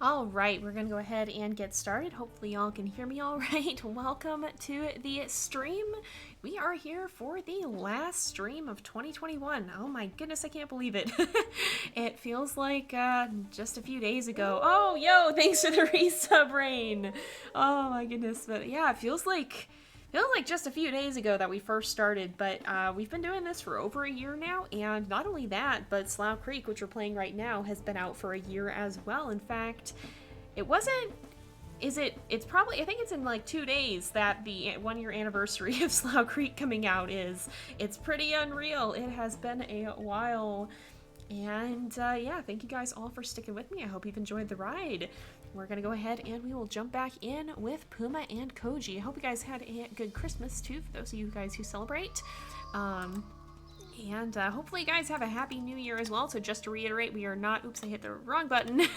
All right, we're gonna go ahead and get started. Hopefully y'all can hear me all right. Welcome to the stream. We are here for the last stream of 2021. Oh my goodness, I can't believe it. It feels like just a few days ago. Oh, yo, thanks for the resub, Rain. Oh my goodness, but yeah, it feels like just a few days ago that we first started, but we've been doing this for over a year now, and not only that, but Slough Creek, which we're playing right now, has been out for a year as well. In fact, it wasn't... It's probably... I think it's in like 2 days that the 1-year anniversary of Slough Creek coming out is. It's pretty unreal. It has been a while. And yeah, thank you guys all for sticking with me. I hope you've enjoyed the ride. We're gonna go ahead and we will jump back in with Puma and Koji. I hope you guys had a good Christmas too, for those of you guys who celebrate. And hopefully you guys have a happy new year as well. So just to reiterate, we are not, oops, I hit the wrong button.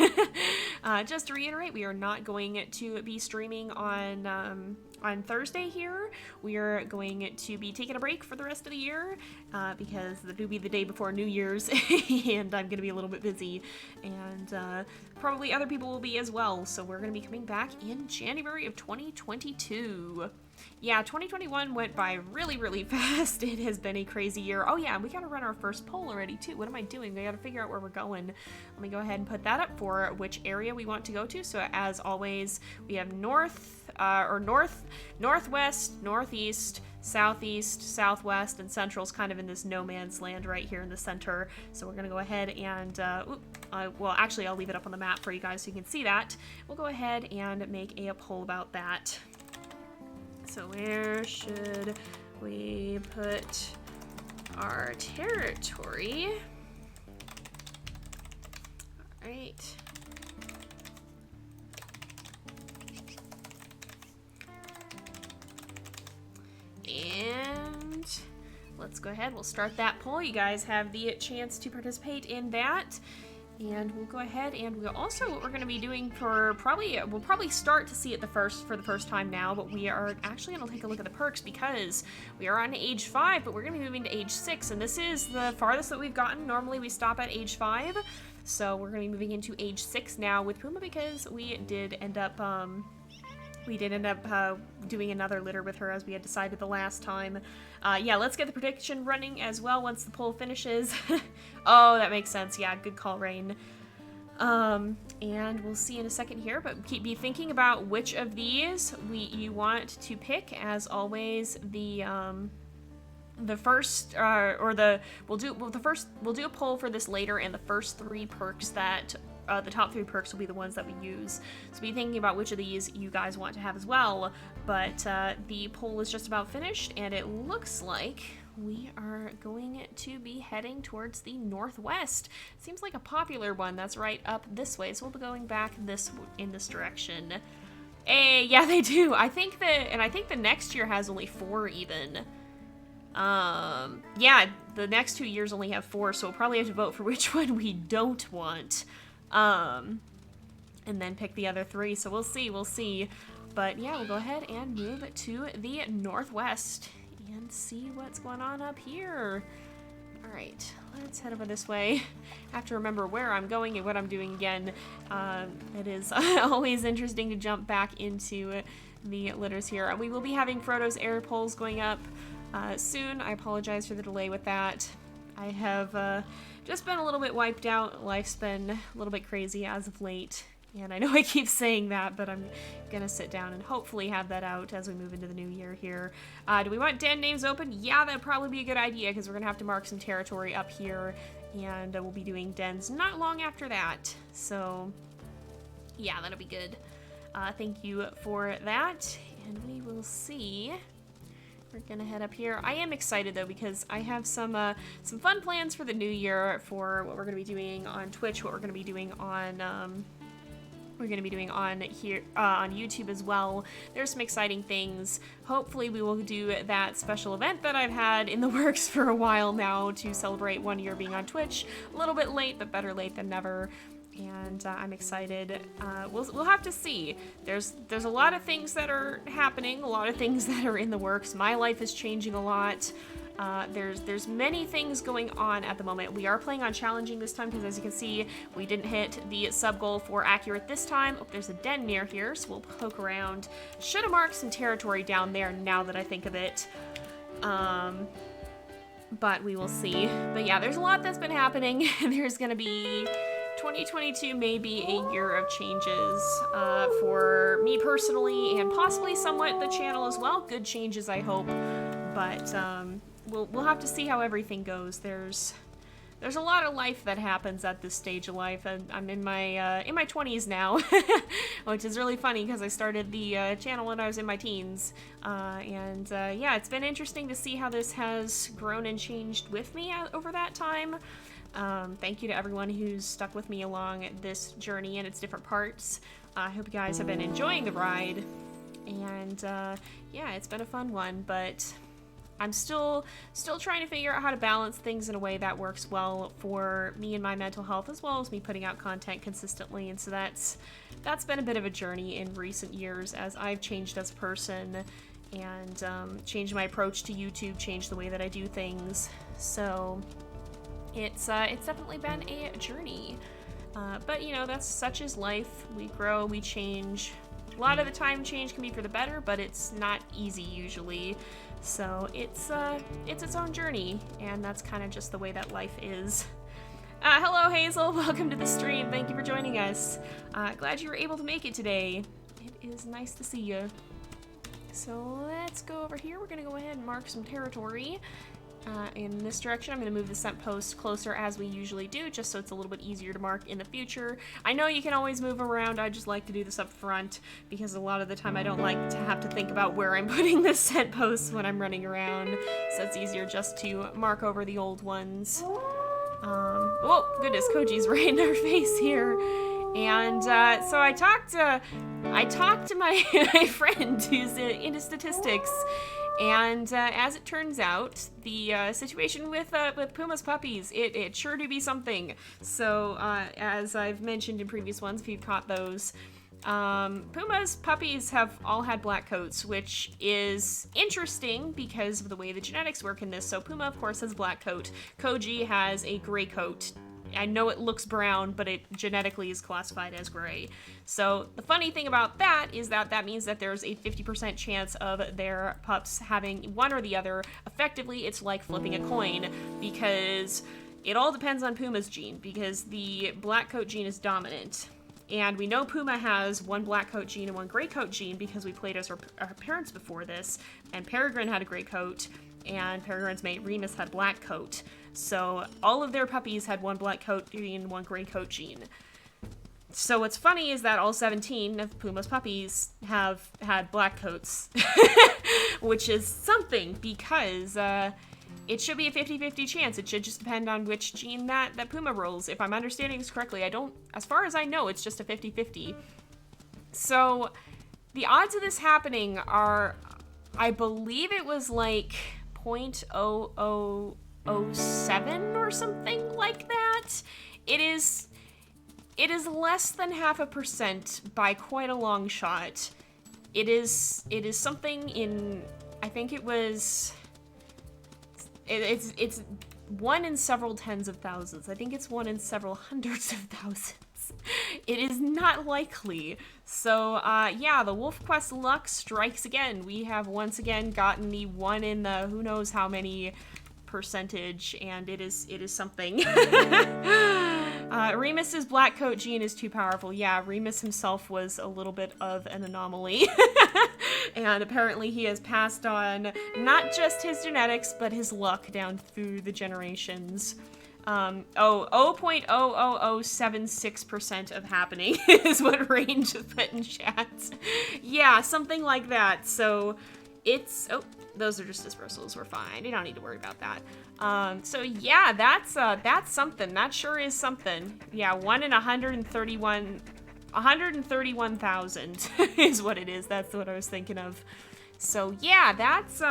Just to reiterate, we are not going to be streaming on Thursday here. We are going to be taking a break for the rest of the year because that will be the day before New Year's and I'm going to be a little bit busy, and probably other people will be as well. So we're going to be coming back in January of 2022. Yeah, 2021 went by really, really fast. It has been a crazy year. Oh yeah, we gotta run our first poll already too. What am I doing? I gotta figure out where we're going. Let me go ahead and put that up for which area we want to go to. So as always, we have northwest, northeast, southeast, southwest, and central's kind of in this no man's land right here in the center. So we're gonna go ahead and, well, actually I'll leave it up on the map for you guys so you can see that. We'll go ahead and make a poll about that. So where should we put our territory? All right. And let's go ahead. We'll start that poll. You guys have the chance to participate in that. And we'll go ahead and we'll also, what we're going to be doing for we'll probably start to see it for the first time now, but we are actually going to take a look at the perks because we are on age 5, but we're going to be moving to age 6, and this is the farthest that we've gotten. Normally we stop at age 5, so we're going to be moving into age 6 now with Puma because we did end up doing another litter with her as we had decided the last time. Yeah, let's get the prediction running as well once the poll finishes. Oh, that makes sense. Yeah, good call, Rain. And we'll see in a second here, but be thinking about which of these you want to pick. As always, the first we'll do a poll for this later, and the first 3 perks that the top 3 perks will be the ones that we use. So be thinking about which of these you guys want to have as well. But the poll is just about finished, and it looks like we are going to be heading towards the northwest. Seems like a popular one that's right up this way, so we'll be going back in this direction. Hey, yeah, they do. I think the next year has only 4 even. Yeah, the next 2 years only have 4, so we'll probably have to vote for which one we don't want. And then pick the other 3, so we'll see. But yeah, we'll go ahead and move to the northwest and see what's going on up here. Alright, let's head over this way. I have to remember where I'm going and what I'm doing again. It is always interesting to jump back into the litters here. We will be having Frodo's air polls going up soon. I apologize for the delay with that. I have just been a little bit wiped out. Life's been a little bit crazy as of late, and I know I keep saying that, but I'm gonna sit down and hopefully have that out as we move into the new year here. Do we want den names open? Yeah, that'd probably be a good idea because we're gonna have to mark some territory up here, and we'll be doing dens not long after that. So yeah, that'll be good. Thank you for that, and we will see. We're gonna head up here. I am excited though because I have some fun plans for the new year for what we're gonna be doing on Twitch, what we're gonna be doing on here on YouTube as well. There's some exciting things. Hopefully we will do that special event that I've had in the works for a while now to celebrate 1 year being on Twitch. A little bit late, but better late than never. And I'm excited. We'll have to see. There's a lot of things that are happening, a lot of things that are in the works. My life is changing a lot. There's many things going on at the moment. We are playing on challenging this time because, as you can see, we didn't hit the sub goal for accurate this time. Oh, there's a den near here, so we'll poke around. Should have marked some territory down there now that I think of it. But we will see. But yeah, there's a lot that's been happening. There's gonna be 2022 may be a year of changes for me personally, and possibly somewhat the channel as well. Good changes, I hope. But we'll have to see how everything goes. There's a lot of life that happens at this stage of life, and I'm in my 20s now, which is really funny because I started the channel when I was in my teens. Yeah, it's been interesting to see how this has grown and changed with me over that time. Thank you to everyone who's stuck with me along this journey and its different parts. I hope you guys have been enjoying the ride, and yeah, it's been a fun one, but I'm still trying to figure out how to balance things in a way that works well for me and my mental health, as well as me putting out content consistently. And so that's been a bit of a journey in recent years as I've changed as a person and changed my approach to YouTube, changed the way that I do things. So it's definitely been a journey. But you know, that's such is life. We grow, we change. A lot of the time change can be for the better, but it's not easy usually. So it's its own journey, and that's kind of just the way that life is. Hello Hazel, welcome to the stream. Thank you for joining us. Glad you were able to make it today. It is nice to see you. So let's go over here. We're gonna go ahead and mark some territory. In this direction. I'm going to move the scent post closer as we usually do, just so it's a little bit easier to mark in the future. I know you can always move around. I just like to do this up front because a lot of the time I don't like to have to think about where I'm putting the scent posts when I'm running around, so it's easier just to mark over the old ones. Oh goodness, Koji's right in our face here. And so I talked to my, my friend who's into statistics. And as it turns out, the situation with Puma's puppies, it sure do be something. So as I've mentioned in previous ones, if you've caught those, Puma's puppies have all had black coats, which is interesting because of the way the genetics work in this. So Puma, of course, has a black coat. Koji has a gray coat. I know it looks brown, but it genetically is classified as gray. So the funny thing about that is that that means that there's a 50% chance of their pups having one or the other. Effectively, it's like flipping a coin because it all depends on Puma's gene, because the black coat gene is dominant. And we know Puma has one black coat gene and one gray coat gene because we played as our parents before this, and Peregrine had a gray coat, and Peregrine's mate Remus had black coat. So all of their puppies had one black coat gene and one gray coat gene. So what's funny is that all 17 of Puma's puppies have had black coats, which is something because it should be a 50-50 chance. It should just depend on which gene that Puma rolls. If I'm understanding this correctly, as far as I know, it's just a 50-50. So the odds of this happening are, I believe it was like 0.0007 or something like that. It is less than 0.5% by quite a long shot. It is something in, I think it was, it's one in several tens of thousands. I think it's one in several hundreds of thousands. It is not likely. So, yeah, the WolfQuest luck strikes again. We have once again gotten the one in the who knows how many percentage, and it is something. Remus's black coat gene is too powerful. Yeah, Remus himself was a little bit of an anomaly. And apparently he has passed on not just his genetics, but his luck down through the generations. 0.00076% of happening is what Range has put in chat. Yeah, something like that. So it's, oh, those are just dispersals. We're fine. You don't need to worry about that. So yeah, that's something. That sure is something. Yeah, 1 in 131,000 is what it is. That's what I was thinking of. So yeah, that's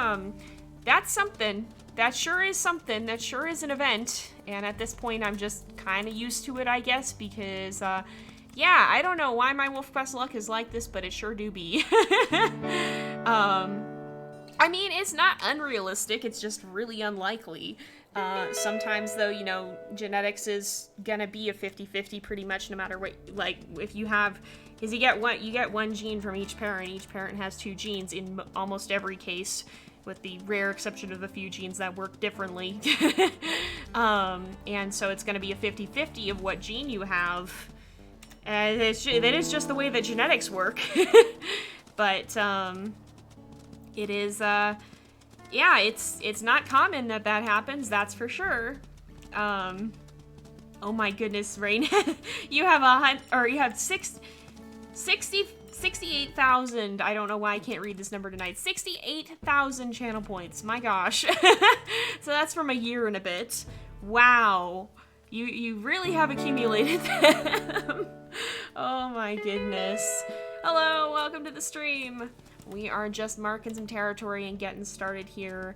something. That sure is something. That sure is an event. And at this point, I'm just kind of used to it, I guess, because, yeah, I don't know why my WolfQuest luck is like this, but it sure do be. I mean, it's not unrealistic, it's just really unlikely. Sometimes, though, you know, genetics is gonna be a 50-50 pretty much no matter what, like, if you have, because you get one gene from each parent has 2 genes in almost every case, with the rare exception of a few genes that work differently. And so it's gonna be a 50-50 of what gene you have. And that is just the way that genetics work. But, it is, yeah, it's not common that happens, that's for sure. Oh my goodness, Rain. you have 68,000, I don't know why I can't read this number tonight, 68,000 channel points, my gosh. So that's from a year and a bit. Wow. You really have accumulated them. Oh my goodness. Hello, welcome to the stream. We are just marking some territory and getting started here.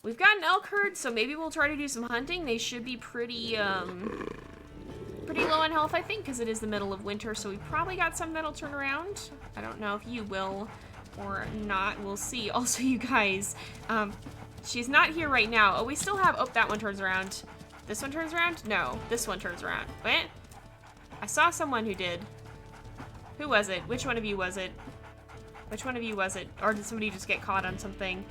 We've got an elk herd, so maybe we'll try to do some hunting. They should be pretty low on health, I think, because it is the middle of winter, so we probably got some that'll turn around. I don't know if you will or not. We'll see. Also, you guys, she's not here right now. Oh, we still have, oh, that one turns around. This one turns around? No, this one turns around. What? I saw someone who did. Who was it? Which one of you was it? Which one of you was it? Or did somebody just get caught on something?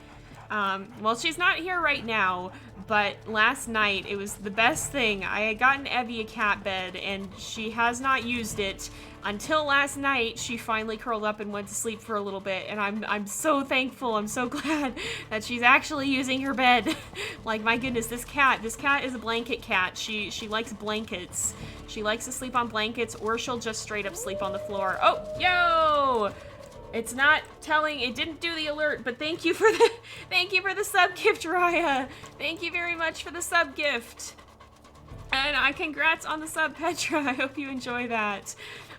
Well, she's not here right now, but last night it was the best thing. I had gotten Evie a cat bed, and she has not used it until last night. She finally curled up and went to sleep for a little bit, and I'm so thankful. I'm so glad that she's actually using her bed. Like, my goodness, this cat is a blanket cat. She likes blankets. She likes to sleep on blankets, or she'll just straight up sleep on the floor. Oh, yo! It's not telling, it didn't do the alert, but thank you for the sub gift, Raya. Thank you very much for the sub gift. And congrats on the sub, Petra. I hope you enjoy that.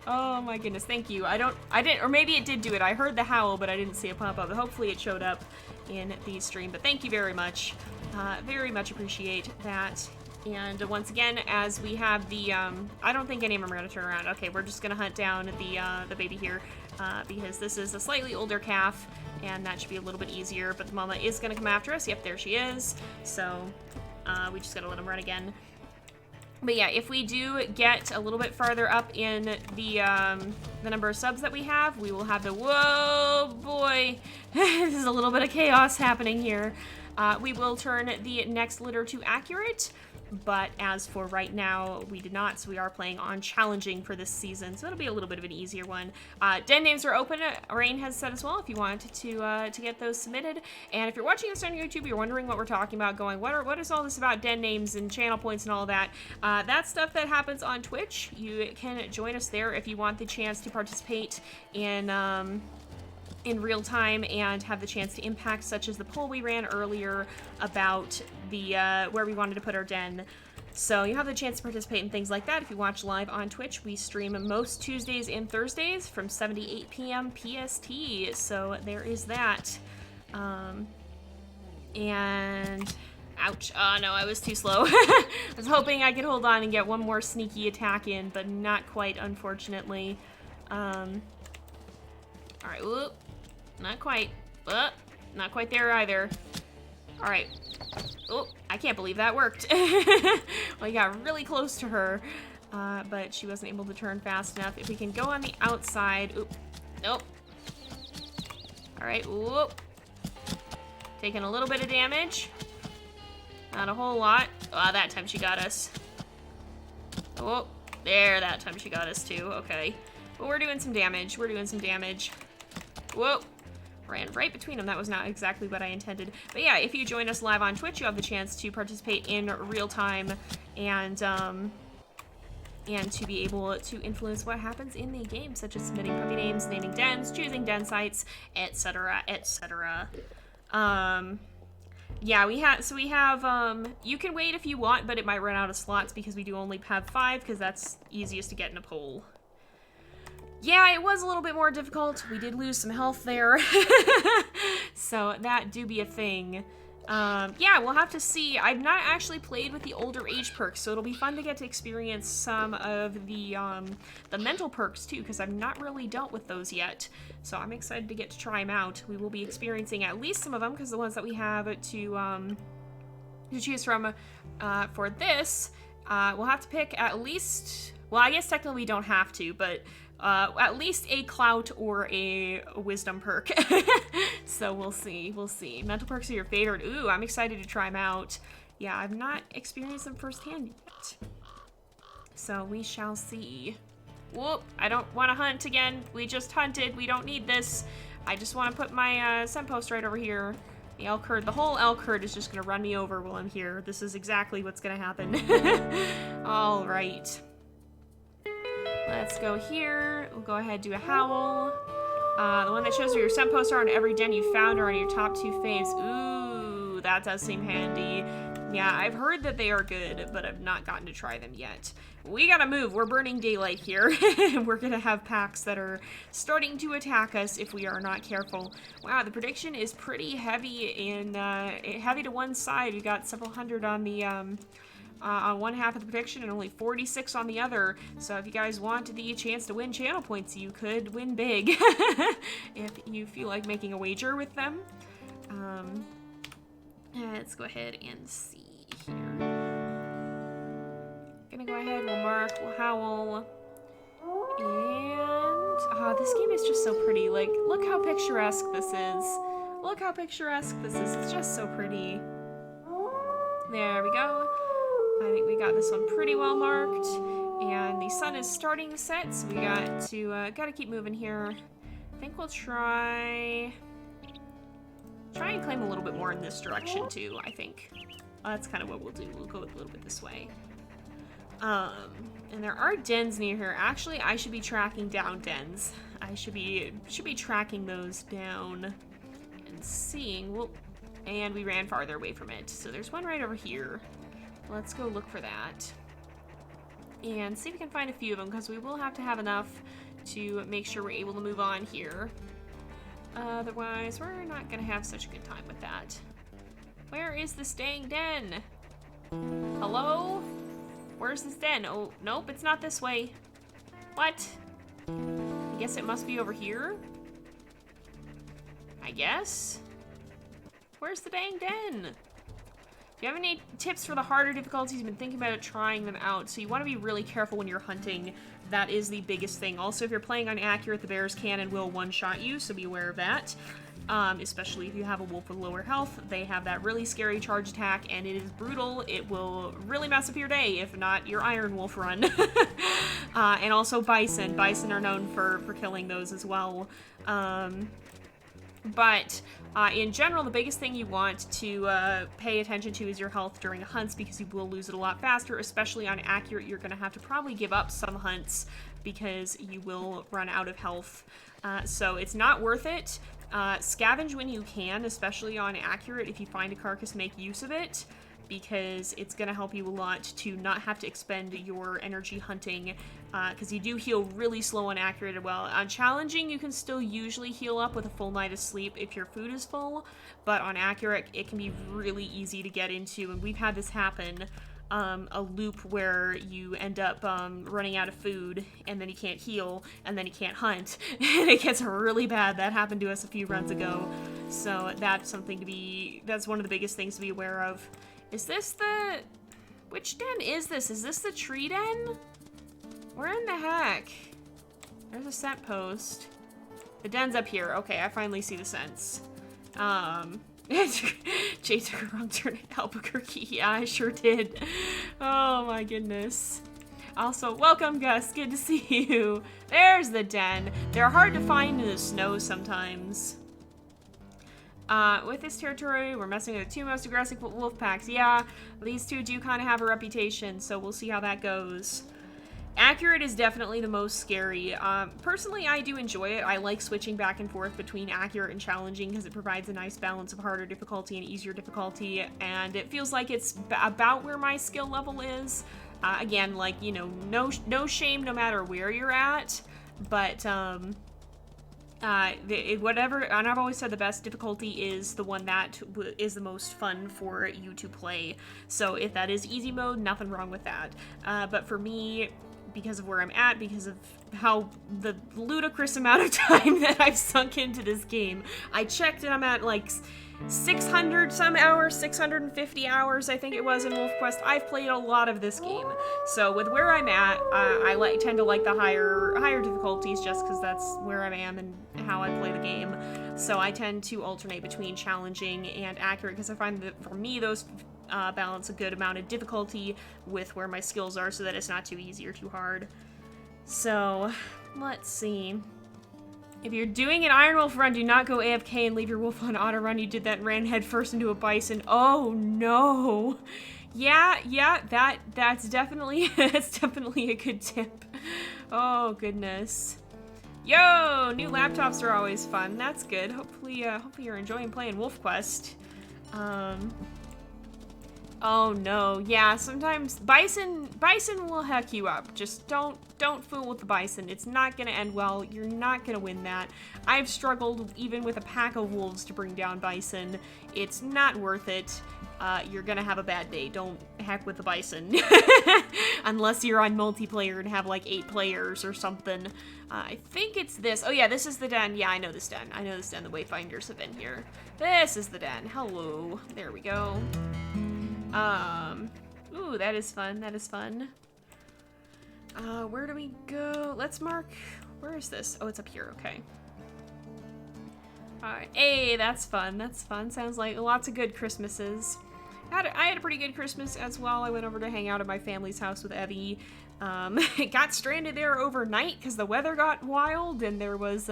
Oh my goodness, thank you. I didn't, or maybe it did do it. I heard the howl, but I didn't see it pop up. Hopefully it showed up in the stream, but thank you very much. Very much appreciate that. And once again, as we have the, I don't think any of them are gonna turn around. Okay, we're just gonna hunt down the baby here. Because this is a slightly older calf, and that should be a little bit easier, but the mama is gonna come after us. Yep, there she is. So, we just gotta let him run again. But yeah, if we do get a little bit farther up in the number of subs that we have, we will have the, whoa, boy, this is a little bit of chaos happening here. We will turn the next litter to accurate. But as for right now, we did not, so we are playing on challenging for this season, so it'll be a little bit of an easier one. Den names are open, Rain has said as well, if you want to get those submitted. And if you're watching this on YouTube, you're wondering what we're talking about, going, what is all this about den names and channel points and all that? That's stuff that happens on Twitch. You can join us there if you want the chance to participate in real time and have the chance to impact, such as the poll we ran earlier about the where we wanted to put our den. So you have the chance to participate in things like that if you watch live on Twitch. We stream most Tuesdays and Thursdays from 7 to 8 p.m. PST, so there is that. And ouch. Oh no, I was too slow. I was hoping I could hold on and get one more sneaky attack in, but not quite, unfortunately. Alright, whoop. Not quite. Not quite there either. Alright. Oh, I can't believe that worked. Well, you got really close to her, but she wasn't able to turn fast enough. If we can go on the outside. Oop. Nope. Alright, whoop. Taking a little bit of damage. Not a whole lot. Oh, that time she got us. Oh, there, that time she got us too. Okay. But we're doing some damage. We're doing some damage. Whoa. Ran right between them. That was not exactly what I intended. But yeah, if you join us live on Twitch, you have the chance to participate in real time and to be able to influence what happens in the game, such as submitting puppy names, naming dens, choosing den sites, etc., etc. Yeah, we have, you can wait if you want, but it might run out of slots because we do only have 5, because that's easiest to get in a poll. Yeah, it was a little bit more difficult. We did lose some health there. So that do be a thing. Yeah, we'll have to see. I've not actually played with the older age perks, so it'll be fun to get to experience some of the mental perks too, because I've not really dealt with those yet. So I'm excited to get to try them out. We will be experiencing at least some of them, because the ones that we have to choose from for this, we'll have to pick at least, well, I guess technically we don't have to, but at least a clout or a wisdom perk. So we'll see, we'll see. Mental perks are your favorite. Ooh, I'm excited to try them out. Yeah, I've not experienced them firsthand yet. So we shall see. Whoop, I don't want to hunt again. We just hunted, we don't need this. I just want to put my scent post right over here. The elk herd, the whole elk herd is just gonna run me over while I'm here. This is exactly what's gonna happen. All right. Let's go here. We'll go ahead and do a howl. The one that shows where your scent posts are on every den you found or on your top 2 faves. Ooh, that does seem handy. Yeah, I've heard that they are good, but I've not gotten to try them yet. We gotta move. We're burning daylight here. We're gonna have packs that are starting to attack us if we are not careful. Wow, the prediction is pretty heavy in heavy to one side. We got several hundred on the on one half of the prediction and only 46 on the other. So if you guys want the chance to win channel points, you could win big if you feel like making a wager with them. Let's go ahead and see here. Gonna go ahead, we'll mark, we'll howl. And this game is just so pretty. Like, look how picturesque this is. Look how picturesque this is. It's just so pretty. There we go. I think we got this one pretty well marked. And the sun is starting to set, so we gotta keep moving here. I think we'll try and claim a little bit more in this direction too, I think. That's kind of what we'll do. We'll go a little bit this way. And there are dens near here. Actually, I should be tracking down dens. I should be tracking those down and seeing. Well, and we ran farther away from it. So there's one right over here. Let's go look for that. And see if we can find a few of them, because we will have to have enough to make sure we're able to move on here. Otherwise, we're not gonna have such a good time with that. Where is this dang den? Hello? Where's this den? Oh, nope, it's not this way. What? I guess it must be over here? I guess? Where's the dang den? Do you have any tips for the harder difficulties? You've been thinking about trying them out, so you want to be really careful when you're hunting. That is the biggest thing. Also, if you're playing on accurate, the bears can and will one-shot you, so be aware of that. Especially if you have a wolf with lower health. They have that really scary charge attack, and it is brutal. It will really mess up your day, if not your Iron Wolf run. And also bison. Bison are known for killing those as well. But in general, the biggest thing you want to pay attention to is your health during hunts, because you will lose it a lot faster. Especially on accurate, you're going to have to probably give up some hunts because you will run out of health. So it's not worth it. Scavenge when you can, especially on accurate. If you find a carcass, make use of it, because it's going to help you a lot to not have to expend your energy hunting, because you do heal really slow on accurate as well. On challenging, you can still usually heal up with a full night of sleep if your food is full, but on accurate, it can be really easy to get into, and we've had this happen. A loop where you end up running out of food, and then you can't heal, and then you can't hunt, and it gets really bad. That happened to us a few runs ago, so that's something to be, that's one of the biggest things to be aware of. Is this the, which den is this? Is this the tree den? Where in the heck? There's a scent post. The den's up here. Okay, I finally see the scents. Jay took a wrong turn at Albuquerque. Yeah, I sure did. Oh my goodness. Also, welcome Gus, good to see you. There's the den. They're hard to find in the snow sometimes. With this territory, we're messing with the 2 most aggressive wolf packs. Yeah, these two do kind of have a reputation, so we'll see how that goes. Accurate is definitely the most scary. Personally, I do enjoy it. I like switching back and forth between accurate and challenging because it provides a nice balance of harder difficulty and easier difficulty, and it feels like it's about where my skill level is. Again, like, you know, no shame no matter where you're at, but whatever, and I've always said the best difficulty is the one that is the most fun for you to play. So if that is easy mode, nothing wrong with that. But for me, because of where I'm at, because of how the ludicrous amount of time that I've sunk into this game, I checked and I'm at like 600 some hours, 650 hours, I think it was, in WolfQuest. I've played a lot of this game. So with where I'm at, I tend to like the higher difficulties just because that's where I am and how I play the game. So I tend to alternate between challenging and accurate because I find that for me those balance a good amount of difficulty with where my skills are so that it's not too easy or too hard. So let's see. If you're doing an Iron Wolf run, do not go AFK and leave your wolf on auto run. You did that and ran headfirst into a bison. Oh no. Yeah, that's definitely a good tip. Oh goodness. Yo, new laptops are always fun. That's good. Hopefully you're enjoying playing WolfQuest. Oh no, yeah, sometimes bison will heck you up. Just don't fool with the bison. It's not gonna end well. You're not gonna win that. I've struggled even with a pack of wolves to bring down bison. It's not worth it. You're gonna have a bad day. Don't heck with the bison. Unless you're on multiplayer and have like 8 players or something. I think it's this. Oh yeah, this is the den. Yeah, I know this den. I know this den. The Wayfinders have been here. This is the den. Hello. There we go. Ooh, that is fun. That is fun. Where do we go? Let's mark. Where is this? Oh, it's up here. Okay. Alright. Hey, that's fun. That's fun. Sounds like lots of good Christmases. I had a pretty good Christmas as well. I went over to hang out at my family's house with Evie. Got stranded there overnight because the weather got wild and there was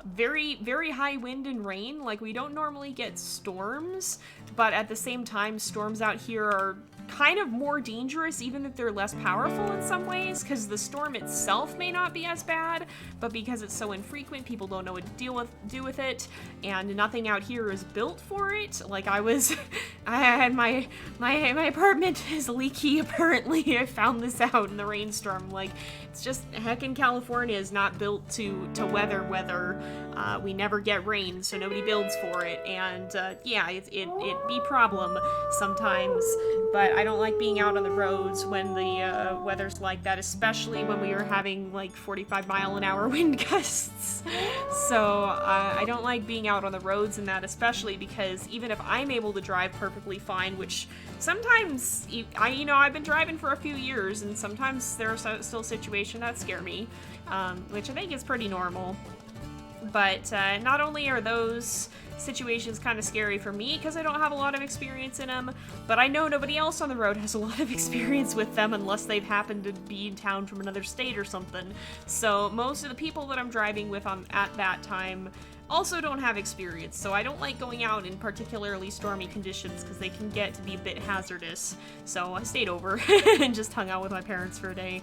very, very high wind and rain. Like, we don't normally get storms, but at the same time, storms out here are kind of more dangerous, even if they're less powerful in some ways, because the storm itself may not be as bad, but because it's so infrequent, people don't know what to do with it, and nothing out here is built for it. Like, I had my apartment is leaky, apparently. I found this out in the rainstorm. Like, it's just, heckin' California is not built to weather weather. We never get rain, so nobody builds for it, and yeah, it be problem sometimes, but I don't like being out on the roads when the weather's like that, especially when we are having like 45-mile-an-hour wind gusts. So I don't like being out on the roads in that, especially because even if I'm able to drive perfectly fine, which sometimes, I've been driving for a few years, and sometimes there are still situations that scare me, which I think is pretty normal. But not only are those situations kind of scary for me because I don't have a lot of experience in them, but I know nobody else on the road has a lot of experience with them unless they've happened to be in town from another state or something. So most of the people that I'm driving with at that time also don't have experience, so I don't like going out in particularly stormy conditions because they can get to be a bit hazardous. So I stayed over and just hung out with my parents for a day.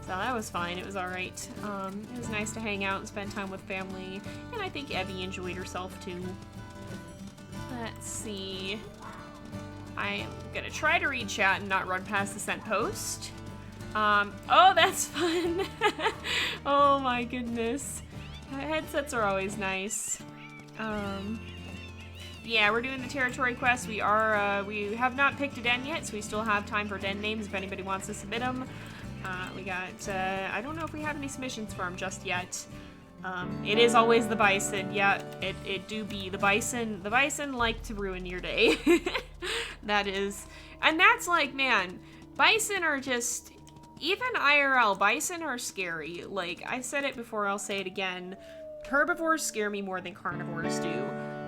So that was fine. It was alright. It was nice to hang out and spend time with family, and I think Evie enjoyed herself too. Let's see. I'm gonna try to read chat and not run past the sent post. Oh, that's fun! Oh my goodness. Headsets are always nice. Yeah, we're doing the territory quest. We have not picked a den yet, so we still have time for den names if anybody wants to submit them. We got, I don't know if we have any submissions for him just yet. It is always the bison. Yeah, it do be. The bison like to ruin your day. That is, and that's like, man, bison are just, even IRL, bison are scary. Like, I said it before, I'll say it again. Herbivores scare me more than carnivores do,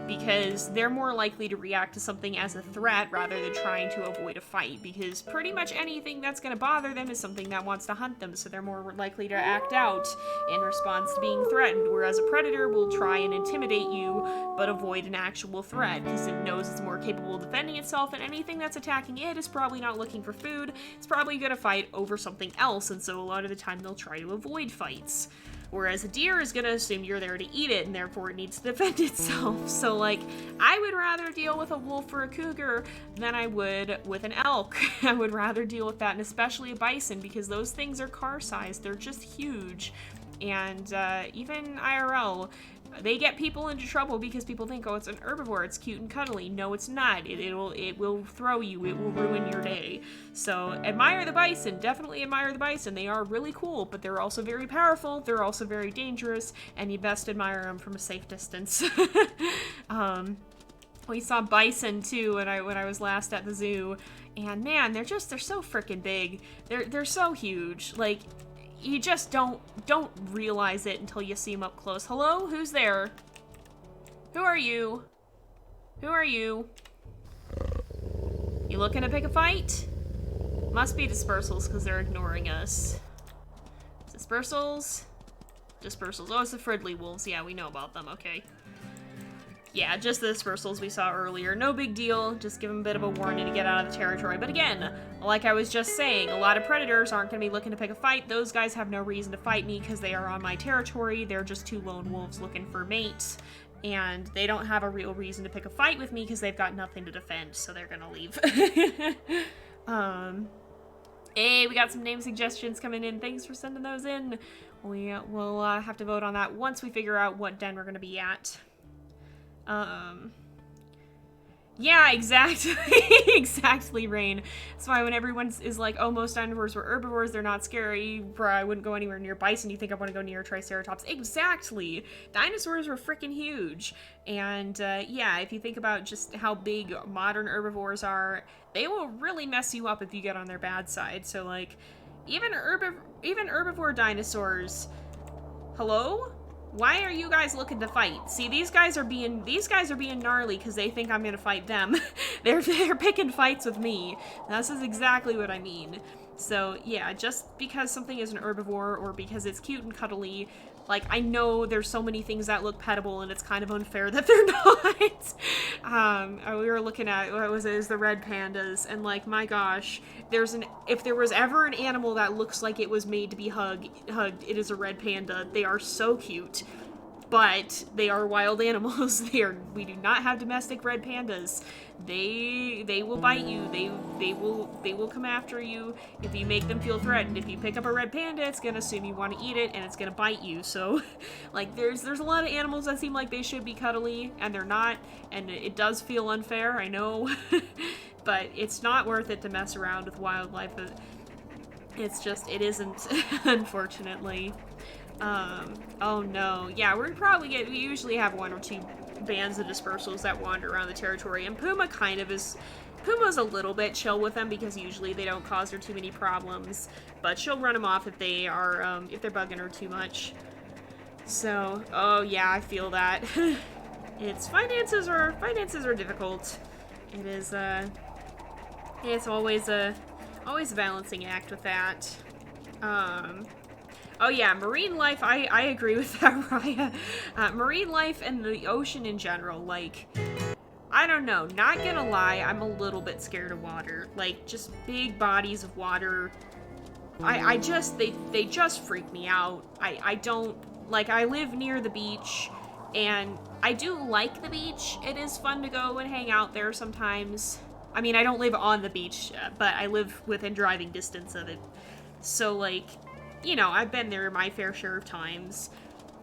because they're more likely to react to something as a threat rather than trying to avoid a fight, because pretty much anything that's going to bother them is something that wants to hunt them, so they're more likely to act out in response to being threatened, whereas a predator will try and intimidate you but avoid an actual threat because it knows it's more capable of defending itself, and anything that's attacking it is probably not looking for food. It's probably going to fight over something else, and so a lot of the time they'll try to avoid fights. Whereas a deer is gonna assume you're there to eat it, and therefore it needs to defend itself. So, like, I would rather deal with a wolf or a cougar than I would with an elk. I would rather deal with that, and especially a bison, because those things are car-sized. They're just huge. And even IRL, they get people into trouble because people think, oh, it's an herbivore, it's cute and cuddly. No, it's not. It will throw you. It will ruin your day. So admire the bison. Definitely admire the bison. They are really cool, but they're also very powerful. They're also very dangerous, and you best admire them from a safe distance. We saw bison too when I was last at the zoo, and man, they're so freaking big. They're so huge. Like, you just don't realize it until you see them up close. Hello? Who's there? Who are you? Who are you? You looking to pick a fight? Must be dispersals because they're ignoring us. Dispersals? Dispersals. Oh, it's the friendly wolves. Yeah, we know about them. Okay. Yeah, just the dispersals we saw earlier. No big deal. Just give them a bit of a warning to get out of the territory. But again, like I was just saying, a lot of predators aren't going to be looking to pick a fight. Those guys have no reason to fight me because they are on my territory. They're just two lone wolves looking for mates. And they don't have a real reason to pick a fight with me because they've got nothing to defend. So they're going to leave. Hey, we got some name suggestions coming in. Thanks for sending those in. We'll have to vote on that once we figure out what den we're going to be at. Yeah, exactly. Exactly, Rain. That's why when everyone is like, oh, most dinosaurs were herbivores, they're not scary, I wouldn't go anywhere near bison, you think I want to go near Triceratops. Exactly. Dinosaurs were freaking huge. And, yeah, if you think about just how big modern herbivores are, they will really mess you up if you get on their bad side. So, like, even herbivore dinosaurs, hello? Why are you guys looking to fight? See, these guys are being gnarly because they think I'm gonna fight them. They're picking fights with me. This is exactly what I mean. So yeah, just because something is an herbivore or because it's cute and cuddly, like, I know there's so many things that look petable and it's kind of unfair that they're not. We were looking at, what was it, the red pandas, and like, my gosh, if there was ever an animal that looks like it was made to be hugged, it is a red panda. They are so cute. But they are wild animals. We do not have domestic red pandas. They will bite you. They will come after you if you make them feel threatened. If you pick up a red panda, it's gonna assume you want to eat it and it's gonna bite you. So, like, there's a lot of animals that seem like they should be cuddly and they're not, and it does feel unfair, I know. But it's not worth it to mess around with wildlife. It isn't, unfortunately. Oh no. Yeah, we usually have one or two bands of dispersals that wander around the territory, and Puma's a little bit chill with them because usually they don't cause her too many problems, but she'll run them off if they're bugging her too much. So, oh yeah, I feel that. Finances are difficult. It is, it's always a balancing act with that. Oh yeah, marine life, I agree with that, Raya. Marine life and the ocean in general, like, I don't know, not gonna lie, I'm a little bit scared of water. Like, just big bodies of water, they just freak me out. I don't, like, I live near the beach, and I do like the beach. It is fun to go and hang out there sometimes. I mean, I don't live on the beach, but I live within driving distance of it. So, like, you know, I've been there my fair share of times,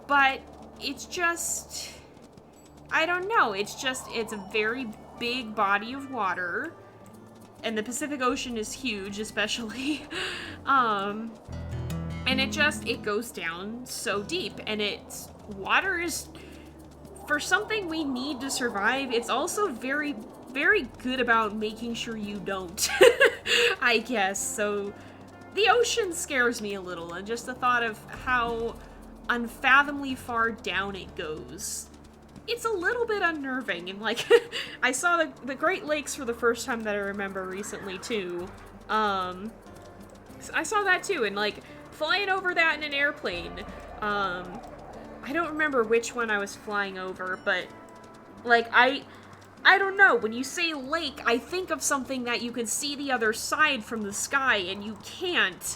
but it's just, I don't know, it's a very big body of water, and the Pacific Ocean is huge, especially, and it goes down so deep, and water is, for something we need to survive, it's also very, very good about making sure you don't, I guess, so the ocean scares me a little, and just the thought of how unfathomably far down it goes. It's a little bit unnerving, and like, I saw the Great Lakes for the first time that I remember recently, too. I saw that too, and like, flying over that in an airplane, I don't remember which one I was flying over, but like, I don't know, when you say lake, I think of something that you can see the other side from the sky, and you can't.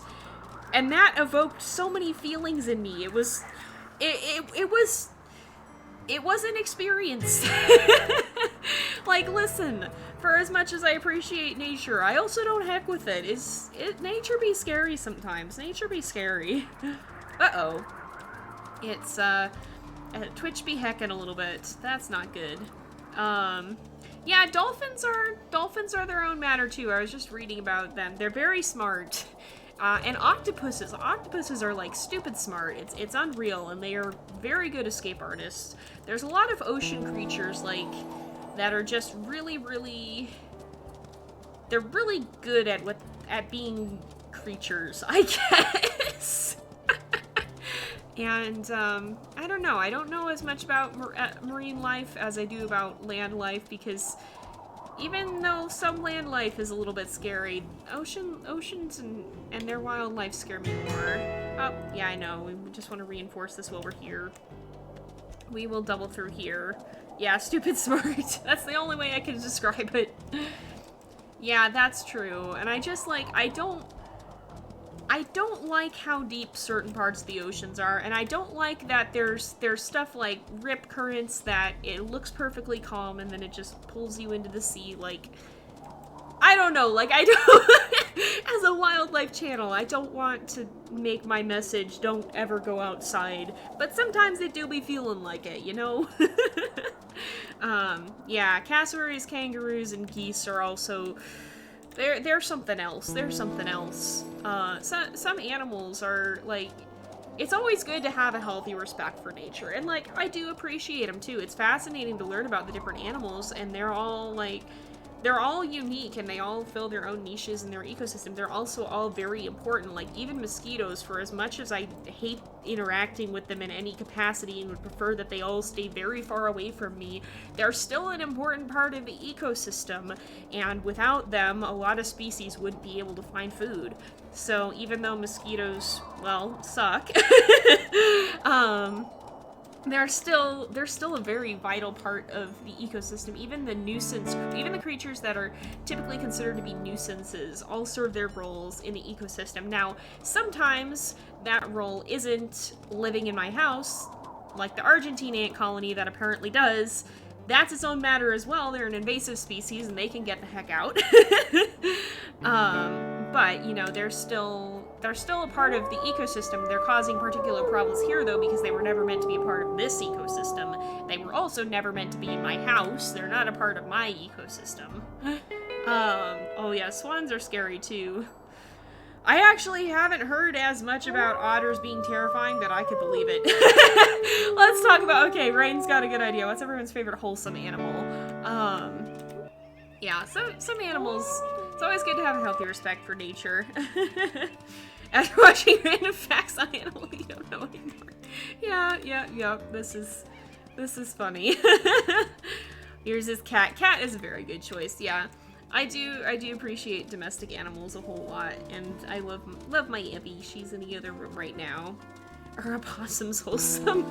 And that evoked so many feelings in me. It was an experience. Like, listen, for as much as I appreciate nature, I also don't heck with it. Nature be scary sometimes. Nature be scary. Uh-oh. Twitch be heckin' a little bit. That's not good. Yeah, dolphins are their own matter too. I was just reading about them. They're very smart. And octopuses are like stupid smart. It's unreal, and they are very good escape artists. There's a lot of ocean creatures like that are just really they're really good at being creatures, I guess. And I don't know. I don't know as much about marine life as I do about land life, because even though some land life is a little bit scary, oceans and their wildlife scare me more. Oh, yeah, I know. We just want to reinforce this while we're here. We will double through here. Yeah, stupid smart. That's the only way I can describe it. Yeah, that's true. And I just, like, I don't like how deep certain parts of the oceans are, and I don't like that there's stuff like rip currents that it looks perfectly calm and then it just pulls you into the sea. Like, I don't know, like, I don't, as a wildlife channel, I don't want to make my message, don't ever go outside, but sometimes it do be feeling like it, you know? Yeah, cassowaries, kangaroos, and geese are also... They're something else. They're something else. Some animals are, like... It's always good to have a healthy respect for nature. And, like, I do appreciate them, too. It's fascinating to learn about the different animals, and they're all, like... They're all unique, and they all fill their own niches in their ecosystem. They're also all very important. Like, even mosquitoes, for as much as I hate interacting with them in any capacity and would prefer that they all stay very far away from me, they're still an important part of the ecosystem, and without them, a lot of species wouldn't be able to find food. So, even though mosquitoes, well, suck, they're still a very vital part of the ecosystem. Even the creatures that are typically considered to be nuisances all serve their roles in the ecosystem. Now, sometimes that role isn't living in my house, like the Argentine ant colony that apparently does. That's its own matter as well. They're an invasive species and they can get the heck out. But, you know, they're still a part of the ecosystem. They're causing particular problems here, though, because they were never meant to be a part of this ecosystem. They were also never meant to be in my house. They're not a part of my ecosystem. Oh yeah, swans are scary, too. I actually haven't heard as much about otters being terrifying that I could believe it. Let's talk about, okay, Rain's got a good idea. What's everyone's favorite wholesome animal? Yeah, so some animals, it's always good to have a healthy respect for nature. After watching random facts on animals you don't know anymore. Yeah, this is funny. Here's his cat. Cat is a very good choice, yeah. I do appreciate domestic animals a whole lot, and I love my Evie. She's in the other room right now. Her opossum's wholesome.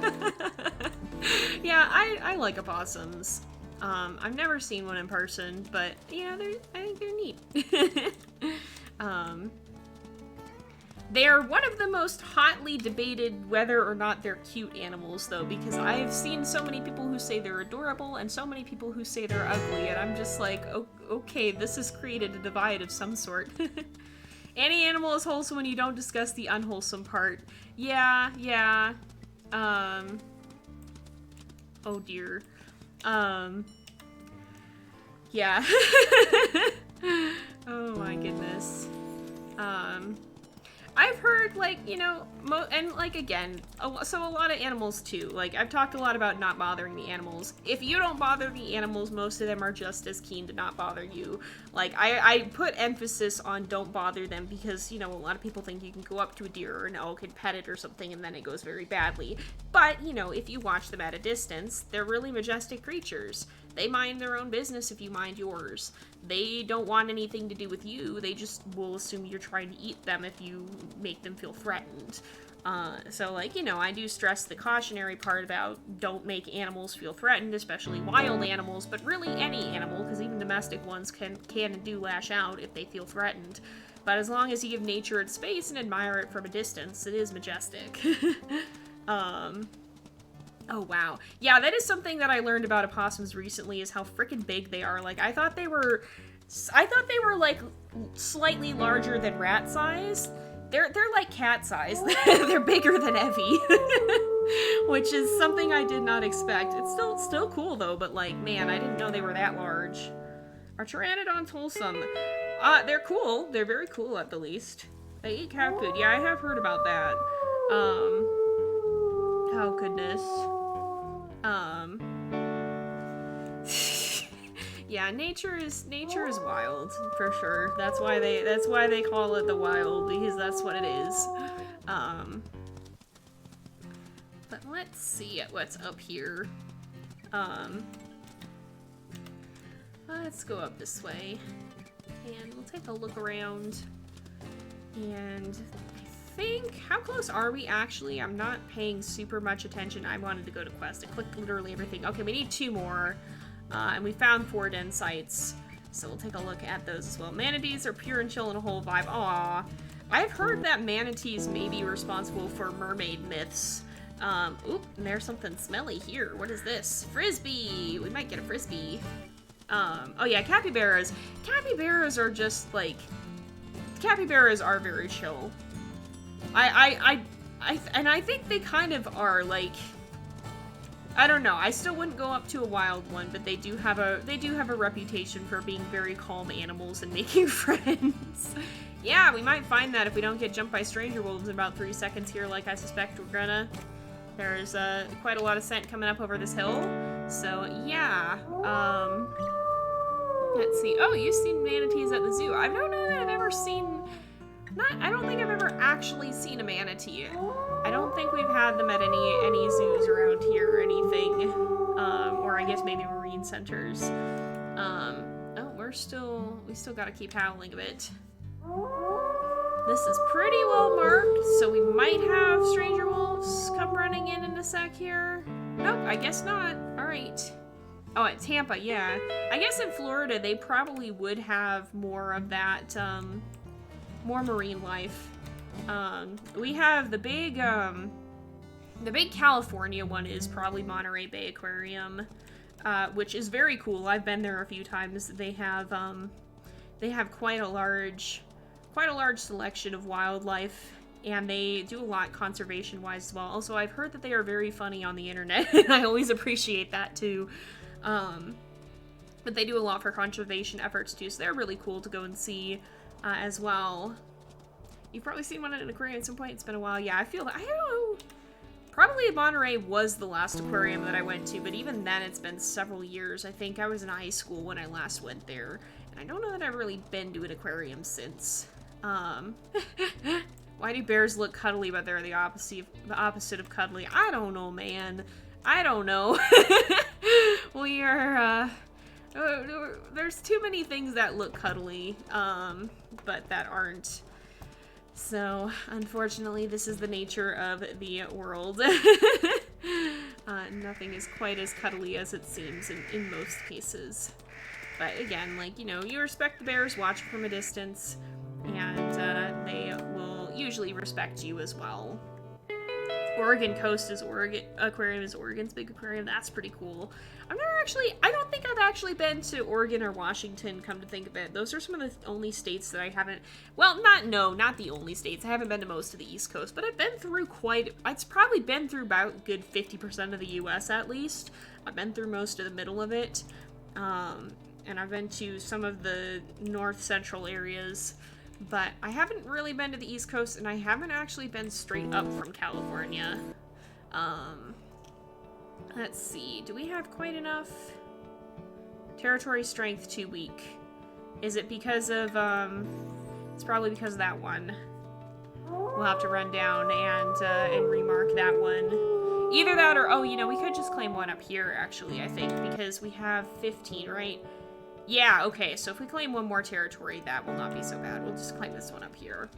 Yeah, I like opossums. I've never seen one in person, but you know, I think they're neat. They are one of the most hotly debated whether or not they're cute animals, though, because I've seen so many people who say they're adorable and so many people who say they're ugly, and I'm just like, okay, this has created a divide of some sort. Any animal is wholesome when you don't discuss the unwholesome part. Yeah. Oh dear. Yeah. Oh my goodness. I've heard, like, you know, and, like, again, so a lot of animals, too. Like, I've talked a lot about not bothering the animals. If you don't bother the animals, most of them are just as keen to not bother you. Like, I put emphasis on don't bother them because, you know, a lot of people think you can go up to a deer or an elk and pet it or something and then it goes very badly. But, you know, if you watch them at a distance, they're really majestic creatures. They mind their own business if you mind yours. They don't want anything to do with you. They just will assume you're trying to eat them if you make them feel threatened. So, like, you know, I do stress the cautionary part about don't make animals feel threatened, especially wild animals, but really any animal, because even domestic ones can and do lash out if they feel threatened. But as long as you give nature its space and admire it from a distance, it is majestic. Oh, wow. Yeah, that is something that I learned about opossums recently, is how freaking big they are. Like, I thought they were, like, slightly larger than rat size. They're like cat size. They're bigger than Evie. which is something I did not expect. It's still cool though, but like, man, I didn't know they were that large. Are pteranodons wholesome? They're cool. They're very cool at the least. They eat cat food. Yeah, I have heard about that. Oh goodness. Yeah, nature is wild for sure. That's why they call it the wild, because that's what it is. But let's see what's up here. Let's go up this way, and we'll take a look around. And I think, how close are we actually? I'm not paying super much attention. I wanted to go to quest. I clicked literally everything. Okay, we need 2 more. And we found 4 den sites, so we'll take a look at those as well. Manatees are pure and chill and a whole vibe. Aww. I've heard that manatees may be responsible for mermaid myths. Oop, and there's something smelly here. What is this? Frisbee! We might get a frisbee. Oh yeah, capybaras. Capybaras are just, like... Capybaras are very chill. And I think they kind of are, like... I don't know. I still wouldn't go up to a wild one, but they do have a reputation for being very calm animals and making friends. Yeah, we might find that if we don't get jumped by stranger wolves in about 3 seconds here, like I suspect we're gonna. There's quite a lot of scent coming up over this hill. So yeah. Let's see. Oh, you've seen manatees at the zoo. I don't know that I've ever seen. I don't think I've ever actually seen a manatee. I don't think we've had them at any zoos around here or anything. Or I guess maybe marine centers. Oh, we still gotta keep howling a bit. This is pretty well marked, so we might have stranger wolves come running in a sec here. Nope, I guess not. Alright. Oh, at Tampa, yeah. I guess in Florida, they probably would have more of that, more marine life. We have the big California one is probably Monterey Bay Aquarium, which is very cool. I've been there a few times. They have quite a large selection of wildlife, and they do a lot conservation-wise as well. Also, I've heard that they are very funny on the internet, and I always appreciate that too. But they do a lot for conservation efforts too, so they're really cool to go and see as well. You've probably seen one at an aquarium at some point. It's been a while. Yeah, I don't know. Probably Monterey was the last aquarium that I went to, but even then it's been several years. I think I was in high school when I last went there, and I don't know that I've really been to an aquarium since. Why do bears look cuddly, but they're the opposite of cuddly? I don't know, man. I don't know. We are, there's too many things that look cuddly, but that aren't. So, unfortunately, this is the nature of the world. Nothing is quite as cuddly as it seems in most cases. But again, like, you know, you respect the bears, watch from a distance, and they will usually respect you as well. Oregon Coast is Aquarium is Oregon's big aquarium. That's pretty cool. I don't think I've actually been to Oregon or Washington, come to think of it. Those are some of the only states that I haven't, well, not the only states. I haven't been to most of the East Coast, but I've been through it's probably been through about a good 50% of the US at least. I've been through most of the middle of it. And I've been to some of the north central areas. But I haven't really been to the East Coast, and I haven't actually been straight up from California. Let's see. Do we have quite enough? Territory strength 2 weak. Is it because of, it's probably because of that one. We'll have to run down and remark that one. Either that or, oh, you know, we could just claim one up here, actually, I think, because we have 15, right? Yeah, okay, so if we claim one more territory, that will not be so bad. We'll just claim this one up here.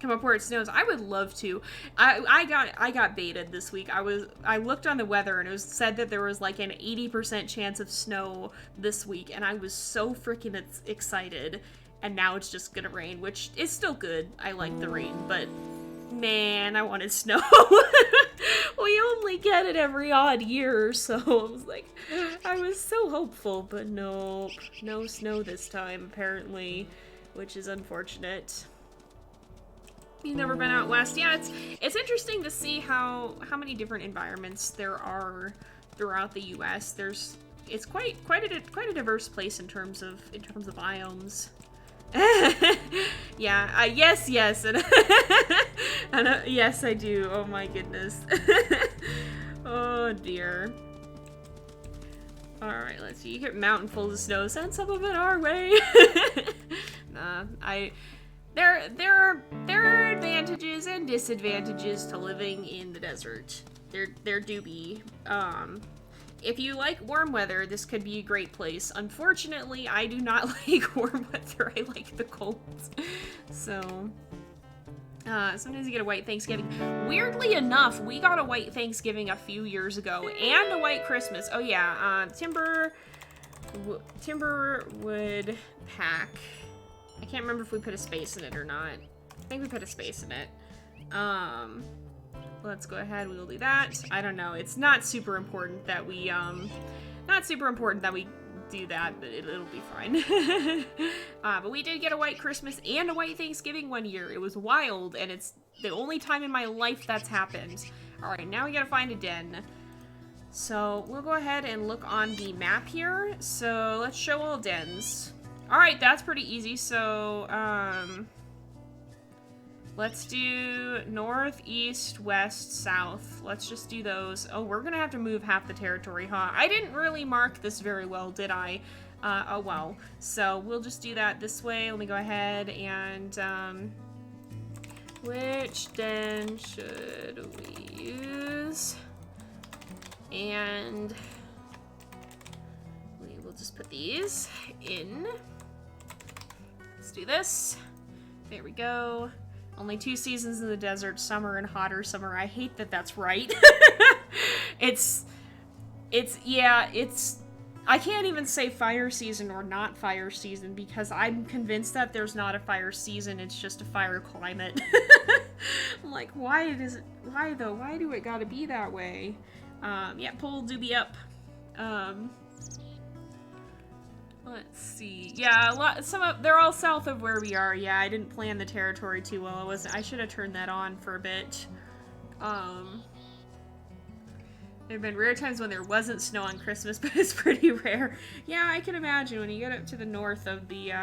Come up where it snows. I would love to. I got baited this week. I looked on the weather and it was said that there was like an 80% chance of snow this week, and I was so freaking excited. And now it's just gonna rain, which is still good. I like the rain, but man, I wanted snow. We only get it every odd year, so I was like, I was so hopeful, but nope, no snow this time, apparently, which is unfortunate. You've never been out west. Yeah, it's interesting to see how many different environments there are throughout the U.S. It's quite a diverse place in terms of biomes. Yeah, yes, and, yes, I do. Oh my goodness. Oh dear. All right, let's see. You get a mountain full of snow. Send some of it our way. Nah, There are advantages and disadvantages to living in the desert. There do be. If you like warm weather, this could be a great place. Unfortunately, I do not like warm weather. I like the cold. So, sometimes you get a white Thanksgiving. Weirdly enough, we got a white Thanksgiving a few years ago, and a white Christmas. Oh yeah, Timberwood pack. I can't remember if we put a space in it or not. I think we put a space in it. Let's go ahead, we will do that. I don't know, it's not super important that we, do that, but it'll be fine. But we did get a white Christmas and a white Thanksgiving one year. It was wild, and it's the only time in my life that's happened. Alright, now we gotta find a den. So, we'll go ahead and look on the map here. So, let's show all dens. Alright, that's pretty easy. So, let's do north, east, west, south. Let's just do those. Oh, we're gonna have to move half the territory, huh? I didn't really mark this very well, did I? Oh well. So, we'll just do that this way. Let me go ahead and, which den should we use? And we will just put these in. Let's do this. There we go. Only 2 seasons in the desert, summer and hotter summer. I hate that that's right. I can't even say fire season or not fire season because I'm convinced that there's not a fire season, it's just a fire climate. I'm like, why though? Why do it gotta be that way? Yeah, poll do be up. Let's see. Yeah, they're all south of where we are. Yeah, I didn't plan the territory too well. I should have turned that on for a bit. There have been rare times when there wasn't snow on Christmas, but it's pretty rare. Yeah, I can imagine when you get up to the north of the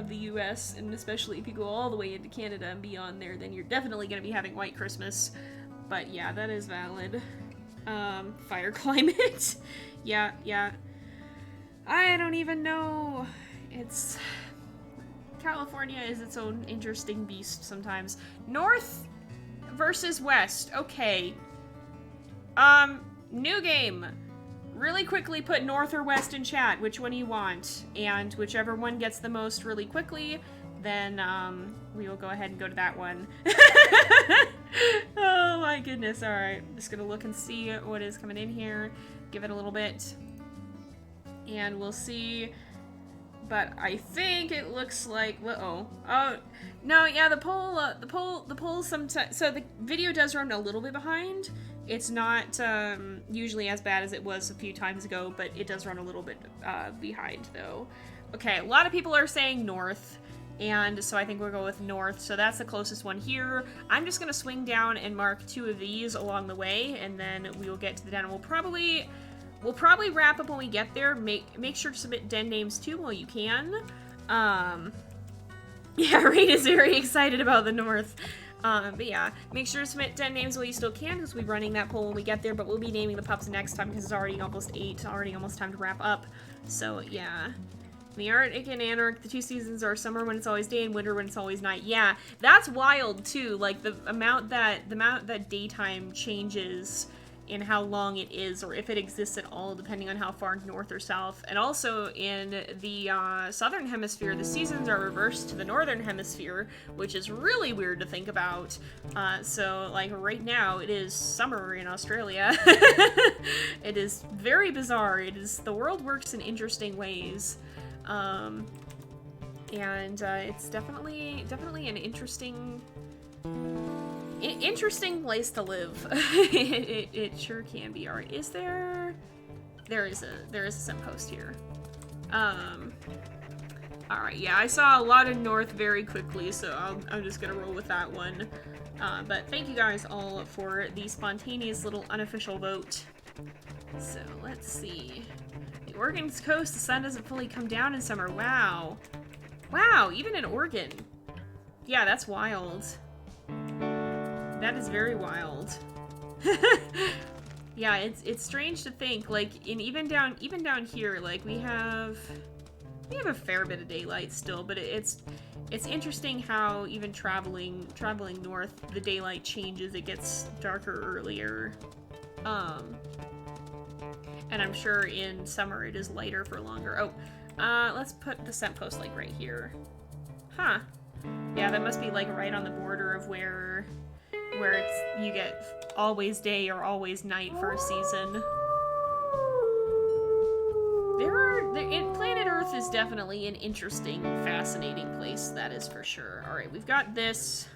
U.S., and especially if you go all the way into Canada and beyond there, then you're definitely going to be having white Christmas. But yeah, that is valid. Fire climate. Yeah. I don't even know. California is its own interesting beast sometimes. North versus west. Okay. New game. Really quickly put north or west in chat. Which one do you want? And whichever one gets the most really quickly, then, we will go ahead and go to that one. Oh my goodness. Alright. I'm just gonna look and see what is coming in here. Give it a little bit. And we'll see. But I think it looks like, oh, no, yeah, the poll sometimes, so the video does run a little bit behind. It's not, usually as bad as it was a few times ago, but it does run a little bit, behind, though. Okay, a lot of people are saying north, and so I think we'll go with north, so that's the closest one here. I'm just gonna swing down and mark 2 of these along the way, and then we will get to the den. We'll probably wrap up when we get there. Make sure to submit den names too while you can. Yeah, Rain is very excited about the north. But yeah, make sure to submit den names while you still can, because we'll be running that poll when we get there, but we'll be naming the pups next time because it's already almost 8, already almost time to wrap up. So yeah. In the Arctic and Antarctic, the 2 seasons are summer when it's always day and winter when it's always night. Yeah, that's wild too. Like the amount that daytime changes in how long it is, or if it exists at all, depending on how far north or south. And also in the southern hemisphere, the seasons are reversed to the northern hemisphere, which is really weird to think about. So like right now, it is summer in Australia. It is very bizarre. The world works in interesting ways. And it's definitely an interesting place to live. It sure can be. Alright, there is a sim post here. Alright, yeah, I saw a lot of north very quickly, so I'm just gonna roll with that one. But thank you guys all for the spontaneous little unofficial vote. So, let's see. The Oregon's coast, the sun doesn't fully come down in summer. Wow. Wow, even in Oregon. Yeah, that's wild. That is very wild. Yeah, it's strange to think, like, even down here, like, we have a fair bit of daylight still, but it's interesting how even traveling north, the daylight changes. It gets darker earlier. And I'm sure in summer it is lighter for longer. Oh, let's put the scent post, like, right here. Huh. Yeah, that must be, like, right on the border of where you get always day or always night for a season. Planet Earth is definitely an interesting, fascinating place, that is for sure. Alright, we've got this.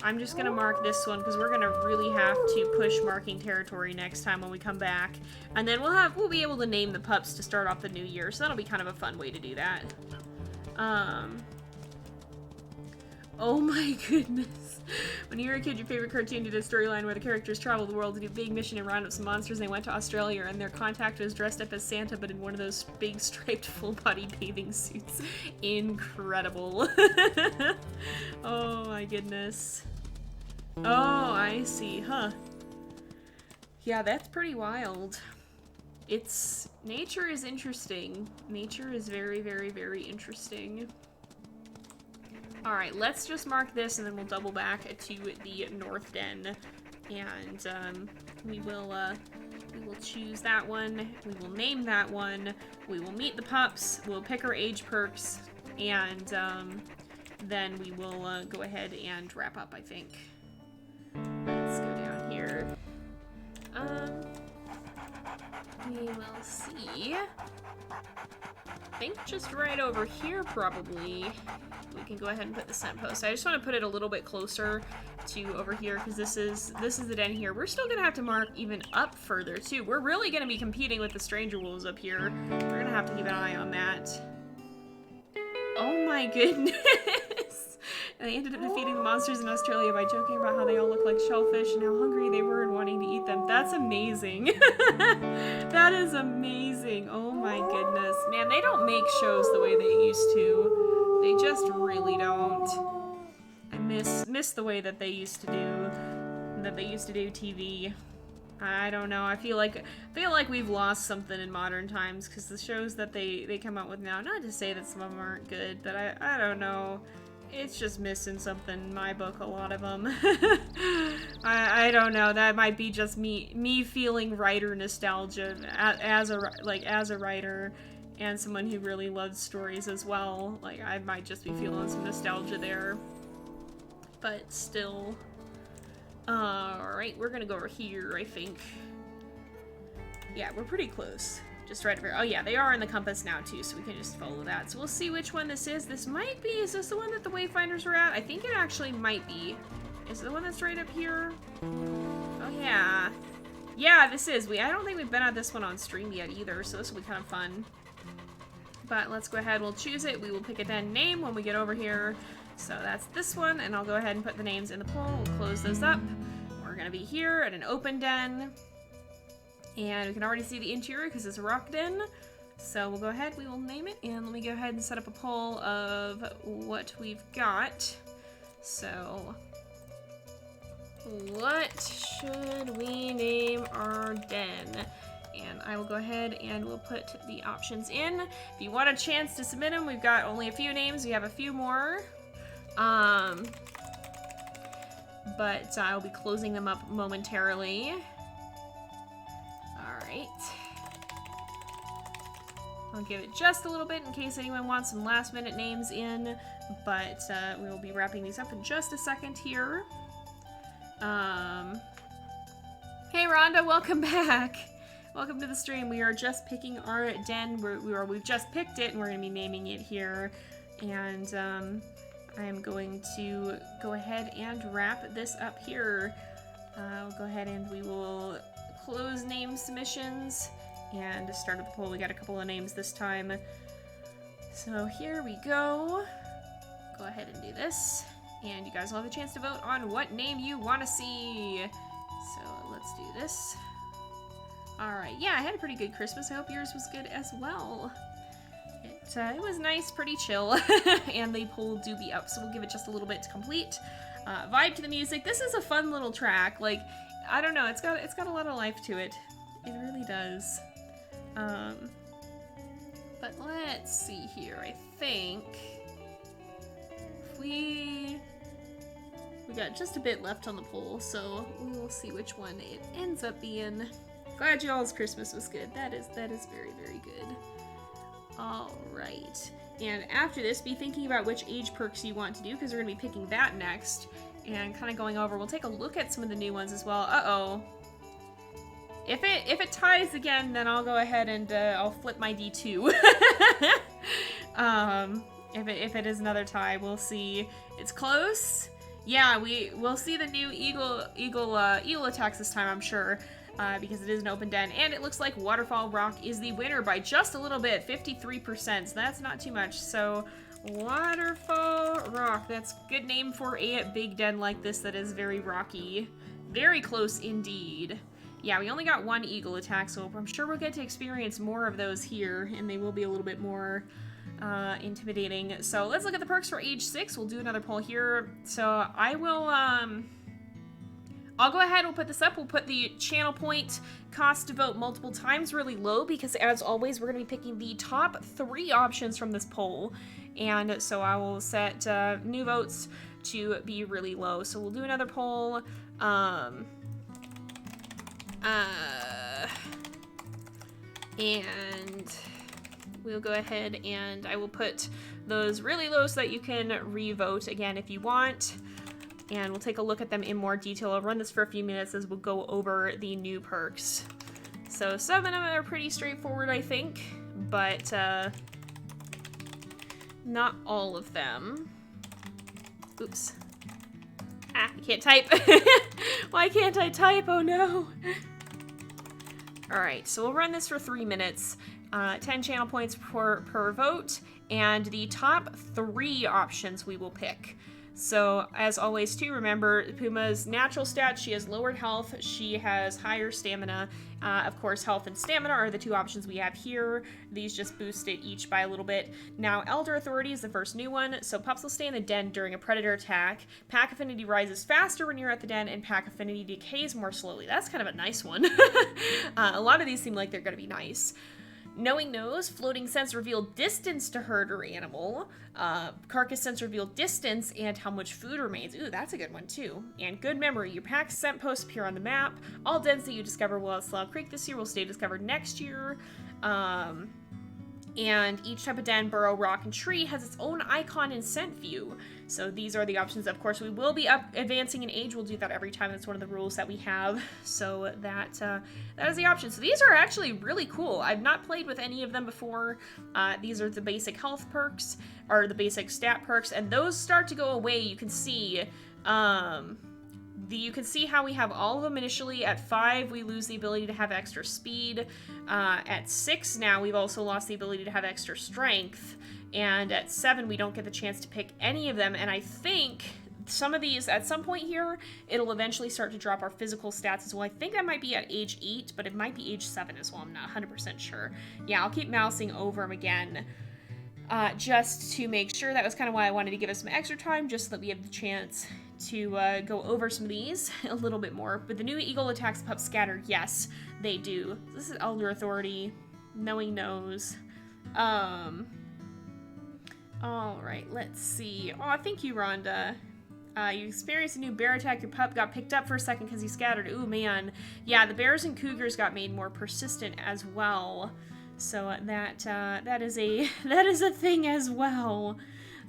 I'm just gonna mark this one because we're gonna really have to push marking territory next time when we come back. And then we'll be able to name the pups to start off the new year, so that'll be kind of a fun way to do that. Oh my goodness. When you were a kid, your favorite cartoon did a storyline where the characters traveled the world to do a big mission and round up some monsters. They went to Australia, and their contact was dressed up as Santa, but in one of those big striped full-body bathing suits. Incredible. Oh my goodness. Oh, I see, huh. Yeah, that's pretty wild. Nature is interesting. Nature is very, very, very interesting. Alright, let's just mark this and then we'll double back to the North Den. And we will choose that one. We will name that one. We will meet the pups. We'll pick our age perks. And then we will go ahead and wrap up, I think. Let's go down here. We will see. I think just right over here, probably, we can go ahead and put the scent post. I just want to put it a little bit closer to over here, because this is the den here. We're still going to have to mark even up further, too. We're really going to be competing with the stranger wolves up here. We're going to have to keep an eye on that. Oh my goodness! And they ended up defeating the monsters in Australia by joking about how they all look like shellfish and how hungry they were and wanting to eat them. That's amazing. That is amazing. Oh my goodness. Man, they don't make shows the way they used to. They just really don't. I miss the way that they used to do TV. I don't know. I feel like we've lost something in modern times, because the shows that they come out with now, not to say that some of them aren't good, but I don't know. It's just missing something in my book, a lot of them. I don't know. That might be just me feeling writer nostalgia as a writer and someone who really loves stories as well. Like, I might just be feeling some nostalgia there. But still. Alright, we're gonna go over here, I think. Yeah, we're pretty close. Just right over here. Oh yeah, they are in the compass now too, so we can just follow that. So we'll see which one this is. This might be, is this the one that the Wayfinders were at? I think it actually might be. Is it the one that's right up here? Oh yeah. Yeah, this is. I don't think we've been at this one on stream yet either, so this will be kind of fun. But let's go ahead, we'll choose it. We will pick a den name when we get over here. So that's this one, and I'll go ahead and put the names in the poll. We'll close those up. We're gonna be here at an open den. And we can already see the interior because it's a rock den. So we'll go ahead, we will name it, and let me go ahead and set up a poll of what we've got. So, what should we name our den? And I will go ahead and we'll put the options in. If you want a chance to submit them, we've got only a few names. We have a few more. But I'll be closing them up momentarily. Alright. I'll give it just a little bit in case anyone wants some last minute names in, but we will be wrapping these up in just a second here. Hey Rhonda, welcome back! Welcome to the stream. We are just picking our den. We've just picked it and we're going to be naming it here. And I'm going to go ahead and wrap this up here. I'll go ahead and we will close name submissions and start up the poll. We got a couple of names this time. So here we go. Go ahead and do this. And you guys will have a chance to vote on what name you want to see. So let's do this. Alright, yeah, I had a pretty good Christmas. I hope yours was good as well. It was nice, pretty chill. And the poll do be up, so we'll give it just a little bit to complete. Vibe to the music. This is a fun little track. Like, I don't know, it's got a lot of life to it. It really does. But let's see here. I think if we got just a bit left on the poll, so we will see which one it ends up being. Glad y'all's Christmas was good. That is very, very good. All right. And after this, be thinking about which age perks you want to do, because we're going to be picking that next. And kind of going over, we'll take a look at some of the new ones as well. Uh-oh. If it ties again, then I'll go ahead and I'll flip my D2. If it is another tie, we'll see. It's close. Yeah, we'll see the new eagle attacks this time, I'm sure, because it is an open den, and it looks like Waterfall Rock is the winner by just a little bit, 53%. So that's not too much. So Waterfall Rock, that's a good name for a big den like this that is very rocky. Very close indeed. Yeah, we only got one eagle attack, so I'm sure we'll get to experience more of those here, and they will be a little bit more intimidating. So let's look at the perks for age 6. We'll do another poll here. So I will, I'll go ahead, we'll put this up. We'll put the channel point cost to vote multiple times really low, because as always, we're going to be picking the top 3 options from this poll. And so I will set new votes to be really low. So we'll do another poll. And we'll go ahead and I will put those really low so that you can re-vote again if you want. And we'll take a look at them in more detail. I'll run this for a few minutes as we'll go over the new perks. So some of them are pretty straightforward, I think, but not all of them. Oops. Ah, I can't type. Why can't I type? Oh no. Alright, so we'll run this for 3 minutes. 10 channel points per vote, and the top 3 options we will pick. So, as always, too, remember, Puma's natural stats, she has lowered health, she has higher stamina. Of course, health and stamina are the 2 options we have here. These just boost it each by a little bit. Now, Elder Authority is the first new one, so pups will stay in the den during a predator attack. Pack Affinity rises faster when you're at the den, and Pack Affinity decays more slowly. That's kind of a nice one. A lot of these seem like they're going to be nice. Knowing Nose, Floating Sense reveal distance to herd or animal. Carcass Sense reveal distance and how much food remains. Ooh, that's a good one too. And Good Memory, your pack's scent posts appear on the map. All dens that you discover while at Slough Creek this year will stay discovered next year. And each type of den, burrow, rock, and tree has its own icon and scent view. So these are the options. Of course, we will be advancing in age. We'll do that every time. That's one of the rules that we have. So that is the option. So these are actually really cool. I've not played with any of them before. These are the basic health perks, or the basic stat perks, and those start to go away. You can see... you can see how we have all of them initially. At 5, we lose the ability to have extra speed. At 6 now, we've also lost the ability to have extra strength. And at 7, we don't get the chance to pick any of them. And I think some of these, at some point here, it'll eventually start to drop our physical stats as well. I think that might be at age 8, but it might be age 7 as well. I'm not 100% sure. Yeah, I'll keep mousing over them again. Just to make sure. That was kind of why I wanted to give us some extra time, just so that we have the chance to go over some of these a little bit more. But the new eagle attacks pup scatter, yes, they do. This is Elder Authority, Knowing Nose. Alright, let's see. Oh, thank you, Rhonda. You experienced a new bear attack. Your pup got picked up for a second because he scattered. Ooh, man. Yeah, the bears and cougars got made more persistent as well. So that is a thing as well.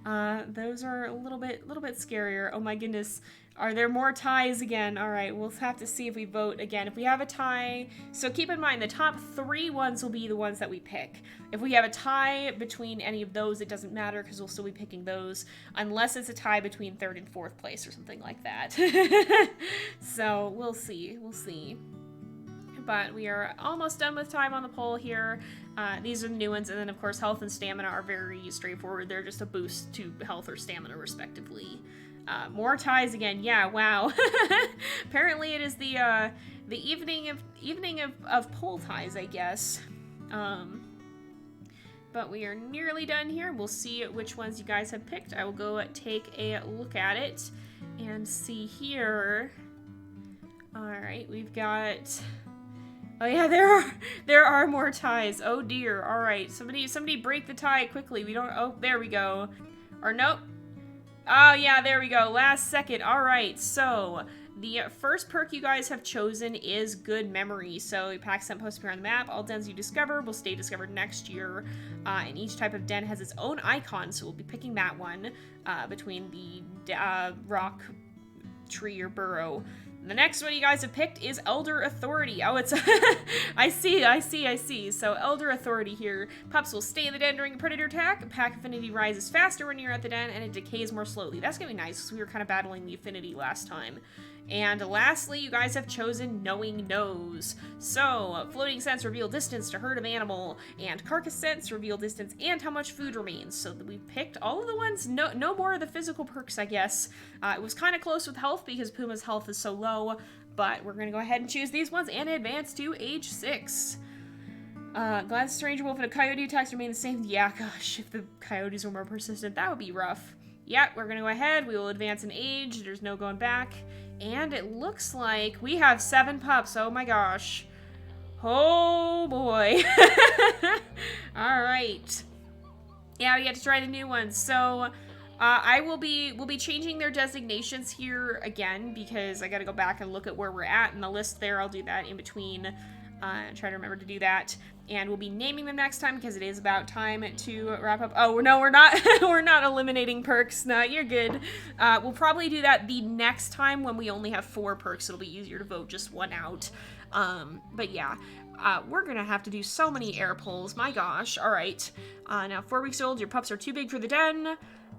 Those are a little bit scarier. Oh my goodness. Are there more ties again? All right, we'll have to see if we vote again. If we have a tie, so keep in mind the top 3 ones will be the ones that we pick. If we have a tie between any of those, it doesn't matter because we'll still be picking those, unless it's a tie between 3rd and 4th place or something like that. So we'll see. but we are almost done with time on the poll here. These are the new ones, and then of course health and stamina are very straightforward. They're just a boost to health or stamina respectively. More ties again. Yeah, wow. Apparently it is the evening of poll ties, I guess. But we are nearly done here. We'll see which ones you guys have picked. I will go take a look at it and see here. All right, we've got. Oh yeah, there are more ties. Oh dear. All right, somebody break the tie quickly. We don't. Oh, there we go. Or nope. Oh yeah, there we go. Last second. All right, so the first perk you guys have chosen is Good Memory. So a pack scent post appear on the map. All dens you discover will stay discovered next year. And each type of den has its own icon, so we'll be picking that one between the rock, tree, or burrow. The next one you guys have picked is Elder Authority. Oh, it's I see. So Elder Authority here. Pups will stay in the den during a predator attack. Pack affinity rises faster when you're at the den, and it decays more slowly. That's gonna be nice, because we were kind of battling the affinity last time. And lastly, you guys have chosen Knowing Nose. So, floating scents reveal distance to herd of animal, and carcass scents reveal distance and how much food remains. So we picked all of the ones, no more of the physical perks, I guess. It was kind of close with health because Puma's health is so low, but we're going to go ahead and choose these ones and advance to age 6. Glad the stranger wolf and a coyote attacks remain the same. Yeah, gosh, if the coyotes were more persistent, that would be rough. Yeah, we're going to go ahead. We will advance in age. There's no going back. And it looks like we have 7 pups. Oh my gosh. Oh boy. All right. Yeah, we get to try the new ones. So we'll be changing their designations here again because I got to go back and look at where we're at in the list there. I'll do that in between. Try to remember to do that. And we'll be naming them next time because it is about time to wrap up. Oh, no, we're not. We're not eliminating perks. No, you're good. We'll probably do that the next time when we only have 4 perks. It'll be easier to vote just one out. But yeah, we're going to have to do so many air polls. My gosh. All right. Now, 4 weeks old, your pups are too big for the den.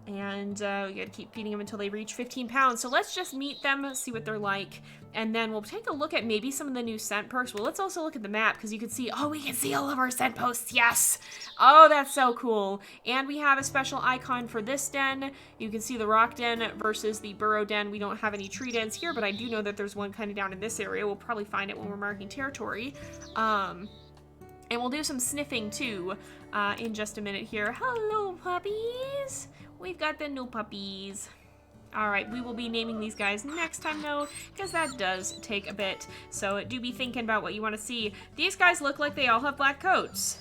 And we gotta keep feeding them until they reach 15 pounds. So let's just meet them, see what they're like, and then we'll take a look at maybe some of the new scent perks. Well, let's also look at the map, because you can see, oh, we can see all of our scent posts, yes! Oh, that's so cool. And we have a special icon for this den. You can see the rock den versus the burrow den. We don't have any tree dens here, but I do know that there's one kind of down in this area. We'll probably find it when we're marking territory. And we'll do some sniffing, too, in just a minute here. Hello, puppies! We've got the new puppies. All right, we will be naming these guys next time, though, because that does take a bit. So do be thinking about what you want to see. These guys look like they all have black coats.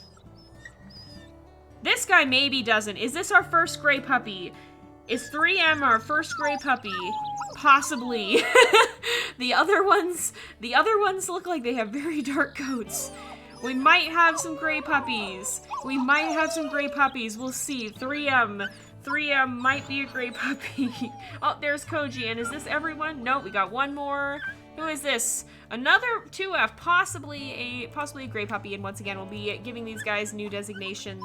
This guy maybe doesn't. Is this our first gray puppy? Is 3M our first gray puppy? Possibly. The other ones look like they have very dark coats. We might have some gray puppies. We'll see. 3M might be a gray puppy. Oh, there's Koji. And is this everyone? No, we got one more. Who is this? Another 2F, possibly a gray puppy. And once again, we'll be giving these guys new designations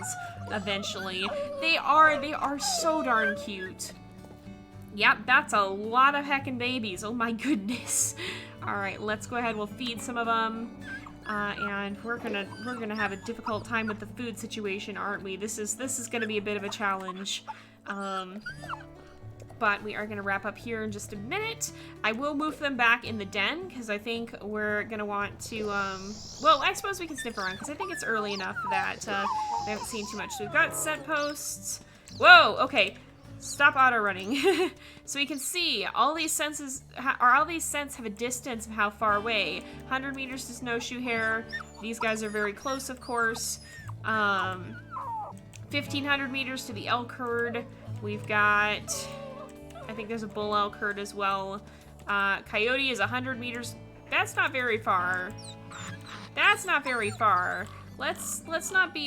eventually. They are so darn cute. Yep, that's a lot of heckin' babies. Oh my goodness. All right, let's go ahead. We'll feed some of them. And we're gonna have a difficult time with the food situation, aren't we? This is gonna be a bit of a challenge. But we are gonna wrap up here in just a minute. I will move them back in the den because I think we're gonna want to. Well, I suppose we can sniff around because I think it's early enough that we haven't seen too much. So we've got scent posts. Whoa. Okay. Stop auto running. So we can see all these scents have a distance of how far away. 100 meters to snowshoe hare. These guys are very close, of course. 1,500 meters to the elk herd. We've got, I think there's a bull elk herd as well. Coyote is 100 meters. That's not very far. Let's not be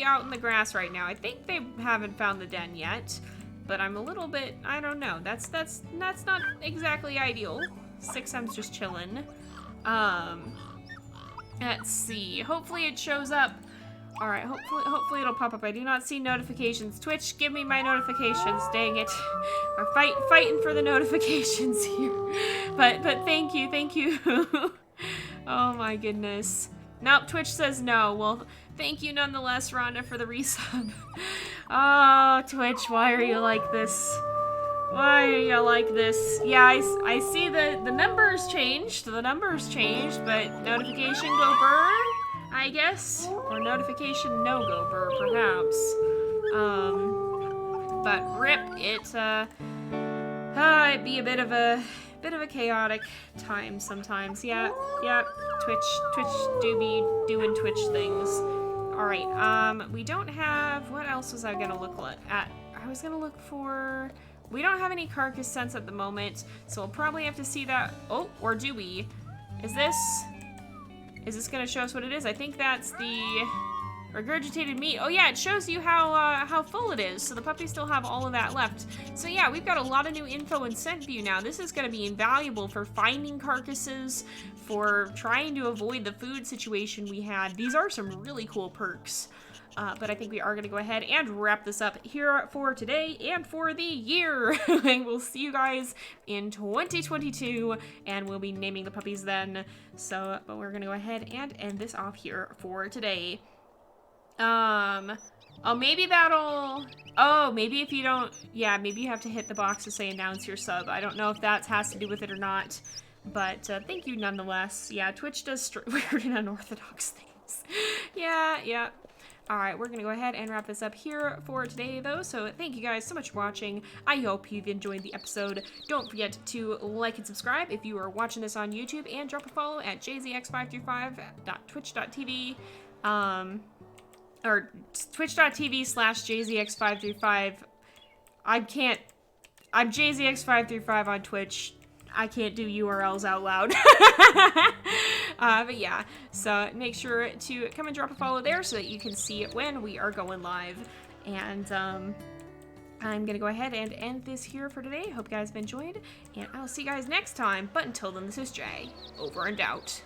out in the grass right now. I think they haven't found the den yet. But I'm a little bit, I don't know. That's not exactly ideal. 6M's just chilling. Let's see. Hopefully it shows up. All right. Hopefully it'll pop up. I do not see notifications. Twitch, give me my notifications. Dang it. We're fighting for the notifications here. But thank you. Oh my goodness. Nope, Twitch says no. Well, thank you nonetheless, Rhonda, for the resub. Oh, Twitch, why are you like this? Why are you like this? Yeah, I see the numbers changed. The numbers changed, but notification go burr, I guess. Or notification no go burr, perhaps. But rip, it'd be a bit of a chaotic time sometimes. Yeah, Twitch do be doing Twitch things. Alright, we don't have, what else was I gonna look at? I was gonna look for, we don't have any carcass sense at the moment, so we'll probably have to see that, oh, or do we? Is this gonna show us what it is? I think that's the regurgitated meat. Oh yeah, it shows you how full it is, so the puppies still have all of that left. So yeah, we've got a lot of new info in Scent View now. This is gonna be invaluable for finding carcasses, for trying to avoid the food situation we had. These are some really cool perks. But I think we are gonna go ahead and wrap this up here for today and for the year. And we'll see you guys in 2022, and we'll be naming the puppies then. So, but we're gonna go ahead and end this off here for today. Oh, maybe that'll, oh, maybe if you don't, yeah, maybe you have to hit the box to say announce your sub. I don't know if that has to do with it or not, but thank you nonetheless. Yeah, Twitch does weird and unorthodox things. Yeah. All right, we're gonna go ahead and wrap this up here for today though, so thank you guys so much for watching. I hope you've enjoyed the episode. Don't forget to like and subscribe if you are watching this on YouTube, and drop a follow at jzx535.twitch.tv, or twitch.tv/jzx535. I'm jzx535 on Twitch. I can't do URLs out loud. But yeah, so make sure to come and drop a follow there so that you can see it when we are going live. And I'm gonna go ahead and end this here for today. Hope you guys have enjoyed, and I'll see you guys next time. But until then, this is Jay, over and out.